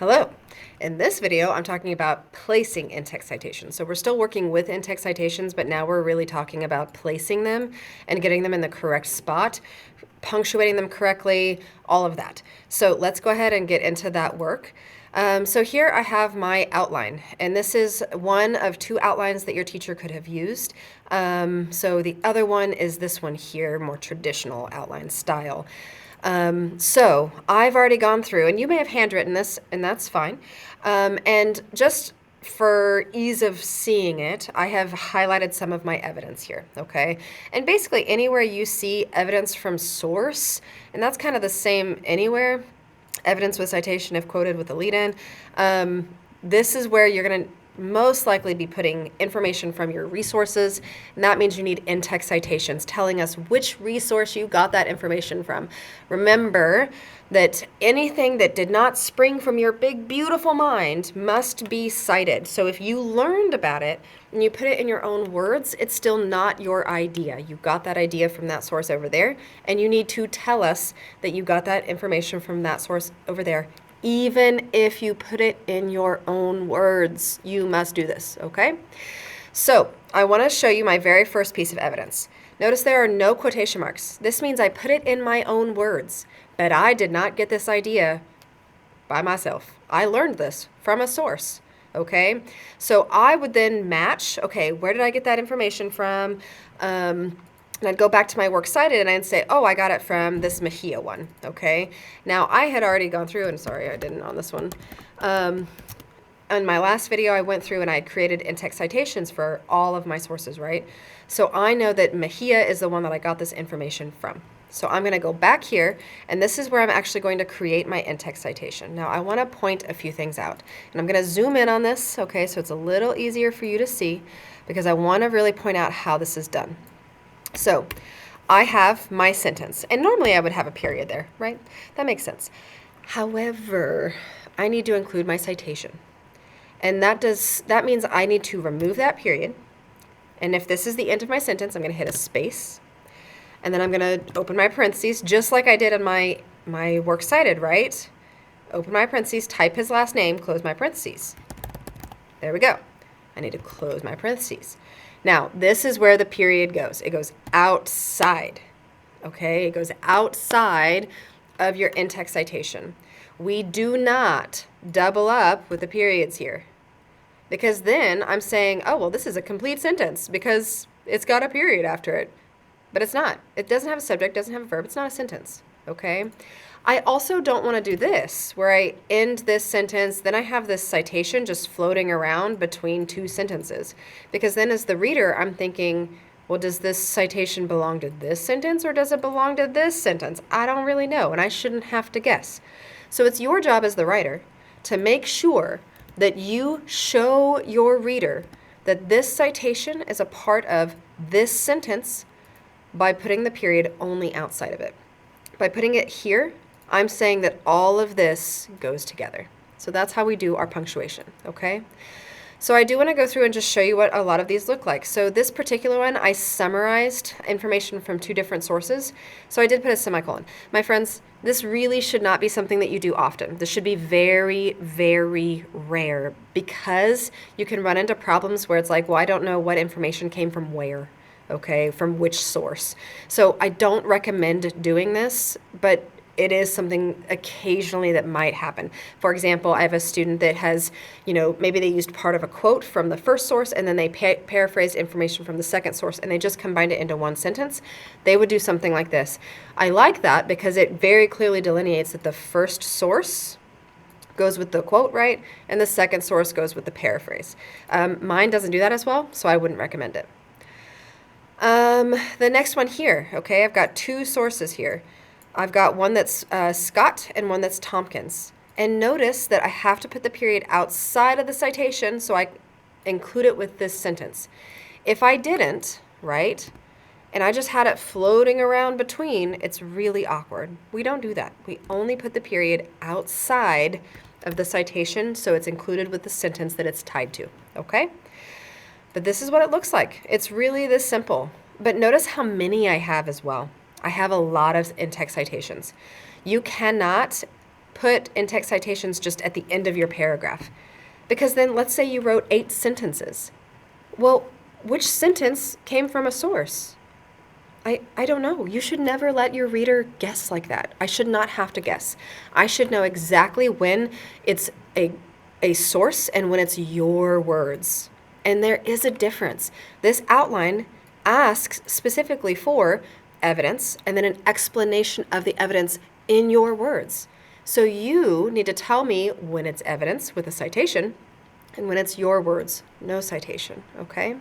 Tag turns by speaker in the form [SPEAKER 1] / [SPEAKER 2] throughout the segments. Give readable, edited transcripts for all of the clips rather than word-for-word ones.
[SPEAKER 1] Hello. In this video, I'm talking about placing in-text citations. So we're still working with in-text citations, but now we're really talking about placing them and getting them in the correct spot, punctuating them correctly, all of that. So let's go ahead and get into that work. So here I have my outline, and this is one of two outlines that your teacher could have used. So the other one is this one here, more traditional outline style. So I've already gone through, and you may have handwritten this, and that's fine. And just for ease of seeing it, I have highlighted some of my evidence here, okay? And basically anywhere you see evidence from source, and that's kind of the same anywhere, evidence with citation if quoted with a lead-in, this is where you're going to most likely be putting information from your resources, and that means you need in-text citations telling us which resource you got that information from. Remember that anything that did not spring from your big, beautiful mind must be cited. So if you learned about it and you put it in your own words, it's still not your idea. You got that idea from that source over there, and you need to tell us that you got that information from that source over there. Even if you put it in your own words, you must do this, okay? So I want to show you my very first piece of evidence. Notice there are no quotation marks. This means I put it in my own words, but I did not get this idea by myself. I learned this from a source, okay? So I would then match, okay, where did I get that information from? And I'd go back to my works cited and I'd say, oh, I got it from this Mejia one, okay? Now, I had already gone through, and sorry, I didn't on this one. On my last video, I went through and I had created in-text citations for all of my sources, right? So I know that Mejia is the one that I got this information from. So I'm going to go back here, and this is where I'm actually going to create my in-text citation. Now, I want to point a few things out, and I'm going to zoom in on this, okay, so it's a little easier for you to see, because I want to really point out how this is done. So I have my sentence, and normally I would have a period there, right? That makes sense. However, I need to include my citation. And that means I need to remove that period. And if this is the end of my sentence, I'm going to hit a space. And then I'm going to open my parentheses, just like I did in my works cited, right? Open my parentheses, type his last name, close my parentheses. There we go. I need to close my parentheses. Now, this is where the period goes. It goes outside, okay? It goes outside of your in-text citation. We do not double up with the periods here, because then I'm saying, oh, well, this is a complete sentence because it's got a period after it. But it's not. It doesn't have a subject, doesn't have a verb. It's not a sentence, okay? I also don't want to do this, where I end this sentence, then I have this citation just floating around between two sentences. Because then as the reader, I'm thinking, well, does this citation belong to this sentence or does it belong to this sentence? I don't really know, and I shouldn't have to guess. So it's your job as the writer to make sure that you show your reader that this citation is a part of this sentence by putting the period only outside of it. By putting it here, I'm saying that all of this goes together. So that's how we do our punctuation, okay? So I do want to go through and just show you what a lot of these look like. So this particular one, I summarized information from two different sources. So I did put a semicolon. My friends, this really should not be something that you do often. This should be very, very rare, because you can run into problems where it's like, well, I don't know what information came from where. Okay, from which source. So I don't recommend doing this, but it is something occasionally that might happen. For example, I have a student that has, maybe they used part of a quote from the first source and then they paraphrased information from the second source and they just combined it into one sentence. They would do something like this. I like that because it very clearly delineates that the first source goes with the quote, right? And the second source goes with the paraphrase. Mine doesn't do that as well, so I wouldn't recommend it. The next one here, okay, I've got two sources here. I've got one that's Scott and one that's Tompkins. And notice that I have to put the period outside of the citation, so I include it with this sentence. If I didn't, right, and I just had it floating around between, it's really awkward. We don't do that. We only put the period outside of the citation, so it's included with the sentence that it's tied to, okay? But this is what it looks like. It's really this simple. But notice how many I have as well. I have a lot of in-text citations. You cannot put in-text citations just at the end of your paragraph. Because then let's say you wrote 8 sentences. Well, which sentence came from a source? I don't know. You should never let your reader guess like that. I should not have to guess. I should know exactly when it's a source and when it's your words. And there is a difference. This outline asks specifically for evidence and then an explanation of the evidence in your words. So you need to tell me when it's evidence with a citation and when it's your words, no citation, okay?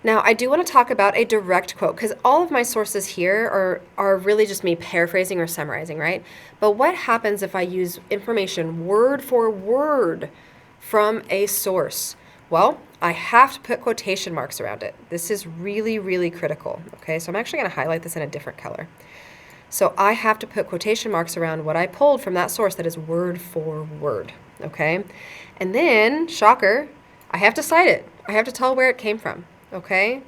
[SPEAKER 1] Now, I do want to talk about a direct quote because all of my sources here are really just me paraphrasing or summarizing, right? But what happens if I use information word for word from a source? Well, I have to put quotation marks around it. This is really, really critical, okay? So I'm actually going to highlight this in a different color. So I have to put quotation marks around what I pulled from that source that is word for word, okay? And then, shocker, I have to cite it. I have to tell where it came from. Okay,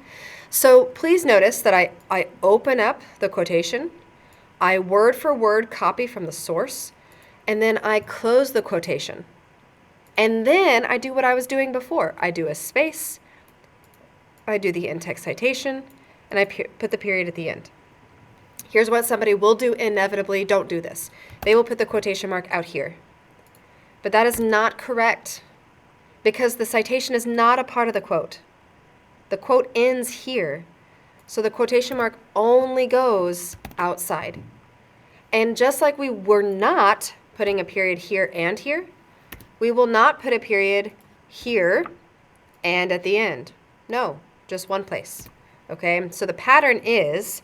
[SPEAKER 1] so please notice that I open up the quotation, I word for word copy from the source, and then I close the quotation. And then I do what I was doing before. I do a space, I do the in-text citation, and I put the period at the end. Here's what somebody will do inevitably. Don't do this. They will put the quotation mark out here. But that is not correct because the citation is not a part of the quote. The quote ends here, so the quotation mark only goes outside. And just like we were not putting a period here and here, we will not put a period here and at the end. No, just one place. Okay, so the pattern is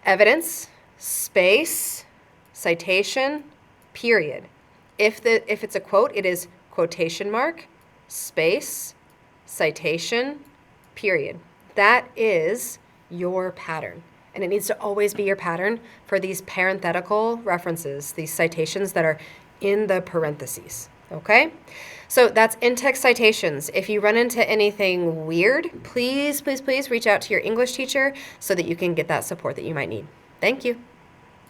[SPEAKER 1] evidence, space, citation, period. If it's a quote, it is quotation mark, space, citation, period. That is your pattern. And it needs to always be your pattern for these parenthetical references, these citations that are in the parentheses. Okay? So that's in-text citations. If you run into anything weird, please, please, please reach out to your English teacher so that you can get that support that you might need. Thank you.